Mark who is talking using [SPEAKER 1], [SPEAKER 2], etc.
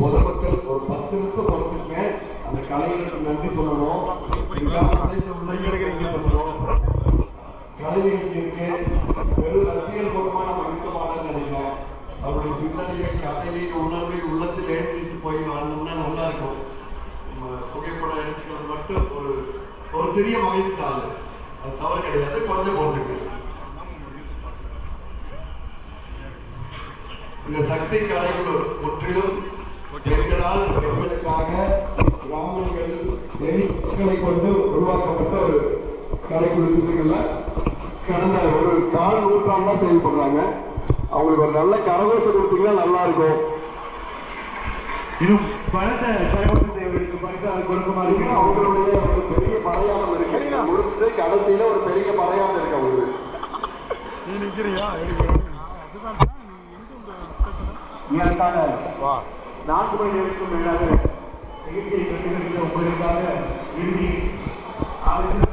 [SPEAKER 1] பொதுமக்கள் ஒரு 10 நிமிஷம் பொறுத்துக்கு மேல் அந்த கலைஞருக்கு நன்றி சொல்லணும். கலை நிகழ்ச்சிக்கு வெறும் ரசிகல் மூலமா நம்ம இருக்கமானு நினைக்கிறேன். அவருடைய சிந்தனையை, கதையை, உணர்வை உள்ளத்தில் ஏற்றிட்டு போய் வாழ்ந்தோம்னா நல்லா இருக்கும். புகைப்படம் எடுத்துக்கிறது மட்டும் ஒரு சிறிய மகிழ்ச்சி தான், அது தவறு கிடையாது. கொஞ்சம் போட்டுருக்கு. இந்த சக்தி கலைக்குழு முற்றிலும் பெண்களால் பெண்களுக்காக கிராமங்களில் மக்களை கொண்டு உருவாக்கப்பட்ட ஒரு கலைக்குழு. திட்டங்கள்ல கடந்த ஒரு 4 நூற்றாண்டா செயல்படுறாங்க. அவங்களுக்கு ஒரு நல்ல கரகோஷம் கொடுத்தீங்கன்னா நல்லா இருக்கும்.
[SPEAKER 2] இன்னும் பணத்தை பரிசாக கொடுக்குமா இருக்கு.
[SPEAKER 1] அவங்களுடைய ஒரு பெரிய படையாளம் இருக்கு. முடிச்சுட்டு கடைசியில ஒரு பெரிய படையாளம் இருக்கு அவங்களுக்கு.
[SPEAKER 3] நீ நிக்கிறியா?
[SPEAKER 2] இதற்கான 4 மணி நேரத்துக்கும் மேலாக நிகழ்ச்சியை கண்டுகளித்த உங்களுக்காக இறுதி